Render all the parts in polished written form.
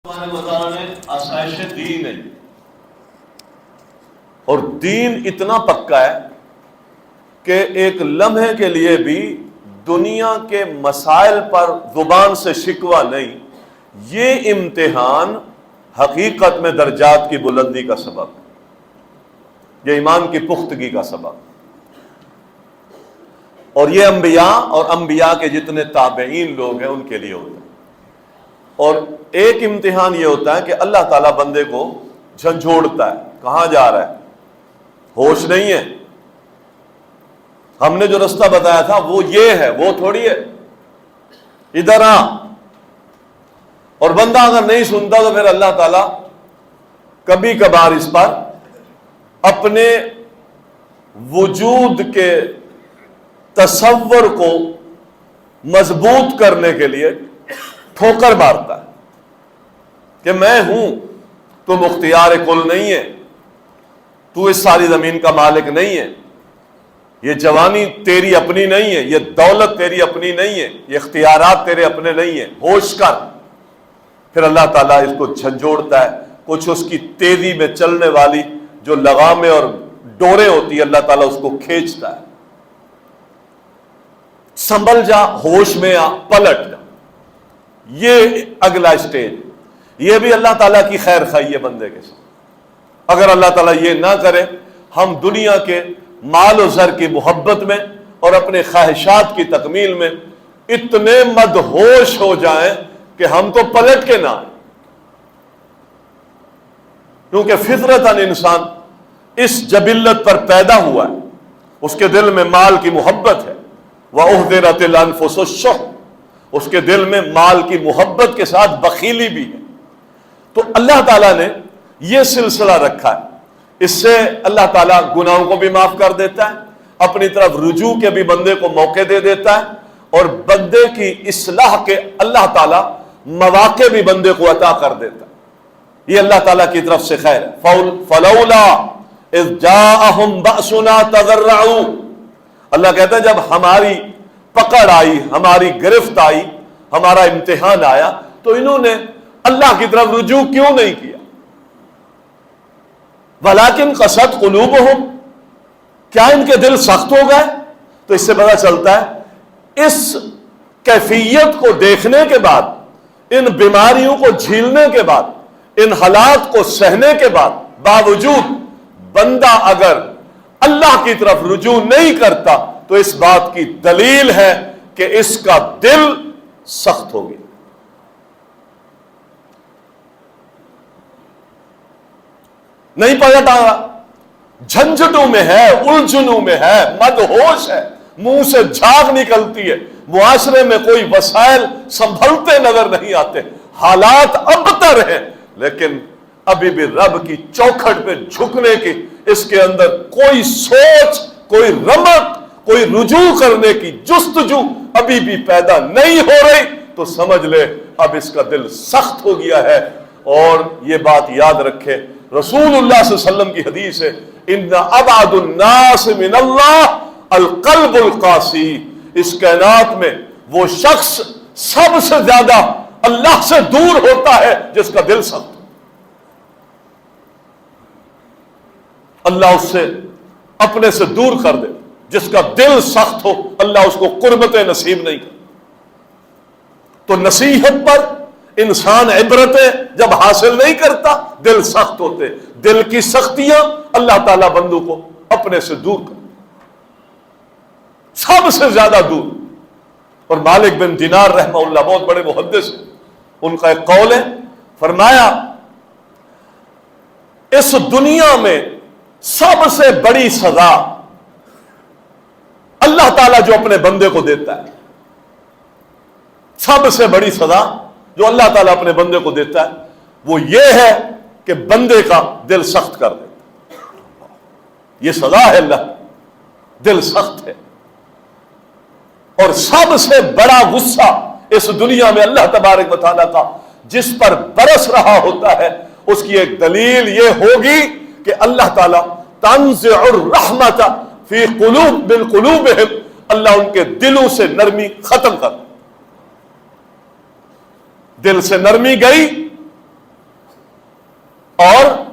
ہمارے مدار میں آسائش دین ہے، اور دین اتنا پکا ہے کہ ایک لمحے کے لیے بھی دنیا کے مسائل پر زبان سے شکوہ نہیں۔ یہ امتحان حقیقت میں درجات کی بلندی کا سبب، یہ ایمان کی پختگی کا سبب، اور یہ انبیاء اور انبیاء کے جتنے تابعین لوگ ہیں ان کے لیے ہوتا ہے۔ اور ایک امتحان یہ ہوتا ہے کہ اللہ تعالیٰ بندے کو جھنجھوڑتا ہے، کہاں جا رہا ہے، ہوش نہیں ہے، ہم نے جو رستہ بتایا تھا وہ یہ ہے، وہ تھوڑی ہے، ادھر آ۔ اور بندہ اگر نہیں سنتا تو پھر اللہ تعالیٰ کبھی کبھار اس پر اپنے وجود کے تصور کو مضبوط کرنے کے لیے ٹھوکر مارتا ہے کہ میں ہوں، تو مختار کل نہیں ہے، تو اس ساری زمین کا مالک نہیں ہے، یہ جوانی تیری اپنی نہیں ہے، یہ دولت تیری اپنی نہیں ہے، یہ اختیارات تیرے اپنے نہیں ہیں، ہوش کر۔ پھر اللہ تعالیٰ اس کو جھنجھوڑتا ہے، کچھ اس کی تیزی میں چلنے والی جو لگامیں اور ڈوریں ہوتی ہیں اللہ تعالیٰ اس کو کھینچتا ہے، سنبھل جا، ہوش میں آ، پلٹ جا۔ یہ اگلا اسٹیج، یہ بھی اللہ تعالیٰ کی خیر خواہی ہے بندے کے ساتھ۔ اگر اللہ تعالیٰ یہ نہ کرے، ہم دنیا کے مال و زر کی محبت میں اور اپنے خواہشات کی تکمیل میں اتنے مدہوش ہو جائیں کہ ہم تو پلٹ کے نہ آئیں، کیونکہ فطرتاً انسان اس جبلت پر پیدا ہوا ہے، اس کے دل میں مال کی محبت ہے، وَأُحْضِرَتِ الْأَنفُسُ الشُّحَّ، اس کے دل میں مال کی محبت کے ساتھ بخیلی بھی ہے۔ تو اللہ تعالیٰ نے یہ سلسلہ رکھا ہے، اس سے اللہ تعالیٰ گناہوں کو بھی معاف کر دیتا ہے، اپنی طرف رجوع کے بھی بندے کو موقع دے دیتا ہے، اور بندے کی اصلاح کے اللہ تعالیٰ مواقع بھی بندے کو عطا کر دیتا ہے۔ یہ اللہ تعالیٰ کی طرف سے خیر ہے۔ فَلَوْلَا إِذْ جَاءَهُمْ بَأْسُنَا تَضَرَّعُوا، اللہ کہتا ہے جب ہماری پکڑ آئی، ہماری گرفت آئی، ہمارا امتحان آیا، تو انہوں نے اللہ کی طرف رجوع کیوں نہیں کیا؟ وَلَٰكِنْ قَسَتْ قُلُوبُهُمْ، کیا ان کے دل سخت ہو گئے؟ تو اس سے پتہ چلتا ہے اس کیفیت کو دیکھنے کے بعد، ان بیماریوں کو جھیلنے کے بعد، ان حالات کو سہنے کے بعد، باوجود بندہ اگر اللہ کی طرف رجوع نہیں کرتا تو اس بات کی دلیل ہے کہ اس کا دل سخت ہو گیا۔ نہیں پلٹا، جھنجھٹوں میں ہے، الجھنوں میں ہے، مدہوش ہے، منہ سے جھاگ نکلتی ہے، معاشرے میں کوئی وسائل سنبھلتے نظر نہیں آتے، حالات ابتر ہیں، لیکن ابھی بھی رب کی چوکھٹ پہ جھکنے کی اس کے اندر کوئی سوچ، کوئی رمق، کوئی رجوع کرنے کی جستجو ابھی بھی پیدا نہیں ہو رہی، تو سمجھ لے اب اس کا دل سخت ہو گیا ہے۔ اور یہ بات یاد رکھے، رسول اللہ صلی اللہ علیہ وسلم کی حدیث ہے، ان ابعد الناس من اللہ القلب القاسی، اس کائنات میں وہ شخص سب سے زیادہ اللہ سے دور ہوتا ہے جس کا دل سخت ہو۔ اللہ اس سے اپنے سے دور کر دے، جس کا دل سخت ہو اللہ اس کو قربت نصیب نہیں کرتا۔ تو نصیحت پر انسان عبرتیں جب حاصل نہیں کرتا، دل سخت ہوتے، دل کی سختیاں اللہ تعالیٰ بندوں کو اپنے سے دور کر، سب سے زیادہ دور۔ اور مالک بن دینار رحمہ اللہ بہت بڑے محدث ہیں، ان کا ایک قول ہے، فرمایا اس دنیا میں سب سے بڑی سزا اللہ تعالیٰ جو اپنے بندے کو دیتا ہے، سب سے بڑی سزا جو اللہ تعالیٰ اپنے بندے کو دیتا ہے وہ یہ ہے کہ بندے کا دل سخت کر دیتا۔ یہ سزا ہے اللہ، دل سخت ہے۔ اور سب سے بڑا غصہ اس دنیا میں اللہ تبارک و تعالیٰ کا جس پر برس رہا ہوتا ہے، اس کی ایک دلیل یہ ہوگی کہ اللہ تعالیٰ تنزع الرحمت فی قلوب من قلوبہم، اللہ ان کے دلوں سے نرمی ختم کر، دل سے نرمی گئی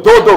2-2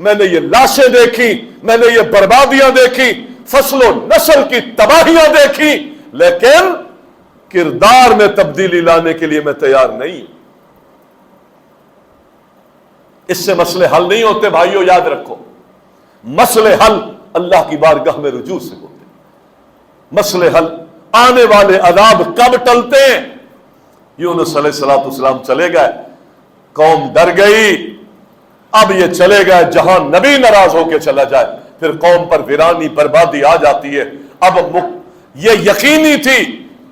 میں نے یہ لاشیں دیکھی, میں نے یہ بربادیاں دیکھی, فصل و نسل کی تباہیاں دیکھی, لیکن کردار میں تبدیلی لانے کے لیے میں تیار نہیں. اس سے مسئلے حل نہیں ہوتے بھائیو, یاد رکھو. مسئلے حل اللہ کی بارگاہ میں رجوع سے ہوتے. مسئلے حل, آنے والے عذاب کب ٹلتے ہیں؟ یونس علیہ السلام چلے گئے, قوم ڈر گئی, اب یہ چلے گئے جہاں نبی ناراض ہو کے چلا جائے پھر قوم پر ویرانی بربادی آ جاتی ہے. اب یہ یقینی تھی,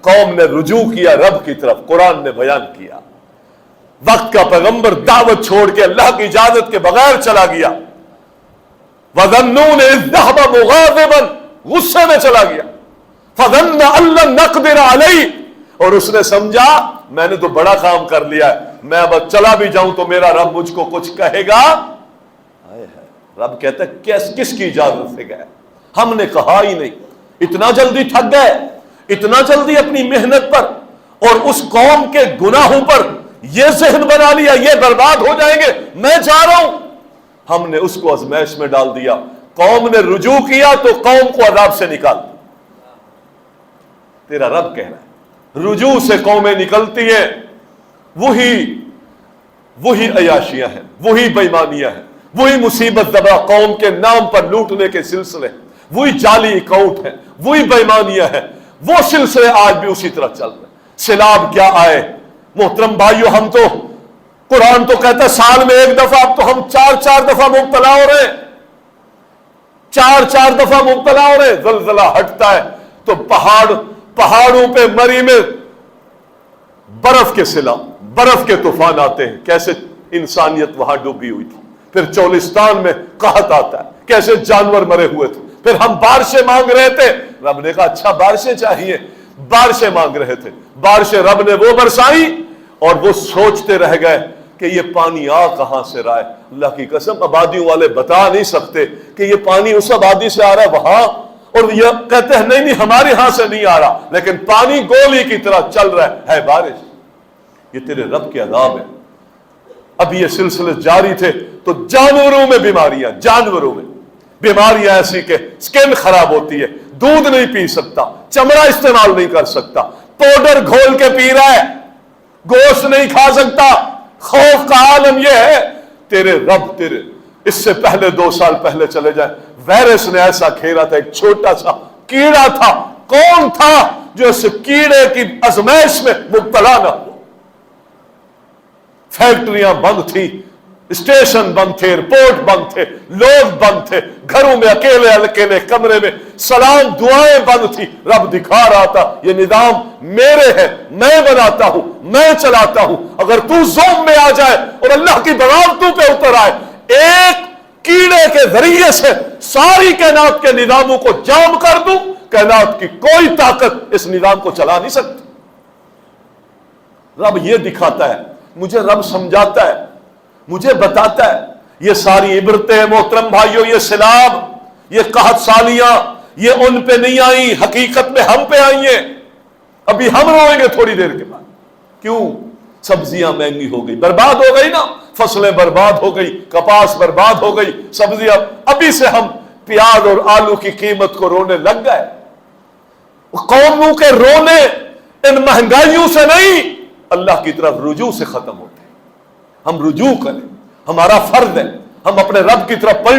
قوم نے رجوع کیا رب کی طرف. قرآن نے بیان کیا, وقت کا پیغمبر دعوت چھوڑ کے اللہ کی اجازت کے بغیر چلا گیا. وَظَنُّونَ إِذْ ذَهَبَ مُغَاضِبًا, غصے میں چلا گیا. فَظَنَّ أَن لَّن نَّقْدِرَ عَلَيْهِ, اور اس نے سمجھا میں نے تو بڑا کام کر لیا ہے, میں اب چلا بھی جاؤں تو میرا رب مجھ کو کچھ کہے گا. رب کہتا ہے کس کی اجازت سے گئے؟ ہم نے کہا ہی نہیں. اتنا جلدی تھک گئے, اتنا جلدی اپنی محنت پر اور اس قوم کے گناہوں پر یہ ذہن بنا لیا یہ برباد ہو جائیں گے, میں جا رہا ہوں. ہم نے اس کو آزمائش میں ڈال دیا. قوم نے رجوع کیا تو قوم کو عذاب سے نکال دیا. تیرا رب کہہ رہا ہے رجوع سے قومیں نکلتی ہیں, وہی عیاشیاں ہیں, وہی بےایمانیاں ہیں, وہی مصیبت زدہ قوم کے نام پر لوٹنے کے سلسلے, وہی جعلی اکاؤنٹ ہیں, وہی بےایمانیاں ہیں, وہ سلسلے آج بھی اسی طرح چل رہے. سیلاب کیا آئے محترم بھائیو, ہم تو قرآن تو کہتا ہے سال میں ایک دفعہ, اب تو ہم 4 دفعہ مبتلا ہو رہے ہیں, 4 دفعہ مبتلا ہو رہے ہیں. زلزلہ ہٹتا ہے تو پہاڑوں پہ مری میں برف کے سیلاب, برف کے طوفان آتے ہیں. کیسے انسانیت وہاں ڈوبی ہوئی تھی. پھر چولستان میں قحط آتا ہے, کیسے جانور مرے ہوئے تھے. پھر ہم بارشیں مانگ رہے تھے, رب نے کہا اچھا بارشیں چاہیے, بارشیں مانگ رہے تھے, بارشیں رب نے وہ برسائی اور وہ سوچتے رہ گئے کہ یہ پانی آ کہاں سے رہا ہے. اللہ کی قسم آبادیوں والے بتا نہیں سکتے کہ یہ پانی اس آبادی سے آ رہا ہے وہاں, اور یہ کہتے ہیں نہیں ہمارے ہاں سے نہیں آ رہا, لیکن پانی گولی کی طرح چل رہا ہے بارش. یہ تیرے رب کے عذاب ہے. اب یہ سلسلے جاری تھے تو جانوروں میں بیماریاں ایسی کہ سکن خراب ہوتی ہے, دودھ نہیں پی سکتا, چمڑا استعمال نہیں کر سکتا, پاؤڈر گھول کے پی رہا ہے, گوشت نہیں کھا سکتا. خوف کا عالم یہ ہے. تیرے رب اس سے پہلے 2 سال پہلے چلے جائے, وائرس نے ایسا گھیرا تھا, ایک چھوٹا سا کیڑا تھا. کون تھا جو اس کیڑے کی آزمائش میں مبتلا نہ ہو؟ فیکٹریاں بند تھی, اسٹیشن بند تھے, ایئرپورٹ بند تھے, لوگ بند تھے, گھروں میں اکیلے کمرے میں سلام دعائیں بند تھی. رب دکھا رہا تھا یہ نظام میرے ہے, میں بناتا ہوں, میں چلاتا ہوں. اگر تو زوم میں آ جائے اور اللہ کی بغاوت تو پہ اتر آئے, ایک کیڑے کے ذریعے سے ساری کائنات کے نظاموں کو جام کر دوں, کائنات کی کوئی طاقت اس نظام کو چلا نہیں سکتی. رب یہ دکھاتا ہے, مجھے رب سمجھاتا ہے, مجھے بتاتا ہے. یہ ساری عبرتیں محترم بھائیوں, یہ سیلاب, یہ قحط سالیاں, یہ ان پہ نہیں آئی, حقیقت میں ہم پہ آئی ہیں. ابھی ہم روئیں گے تھوڑی دیر کے بعد. کیوں؟ سبزیاں مہنگی ہو گئی, برباد ہو گئی نا, فصلیں برباد ہو گئی, کپاس برباد ہو گئی, سبزیاں. ابھی سے ہم پیاز اور آلو کی قیمت کو رونے لگ گئے. قوموں کے رونے ان مہنگائیوں سے نہیں, اللہ کی طرف رجوع سے ختم ہوتے ہیں. ہم رجوع کریں, ہمارا فرض ہے, ہم اپنے رب کی طرف پلٹ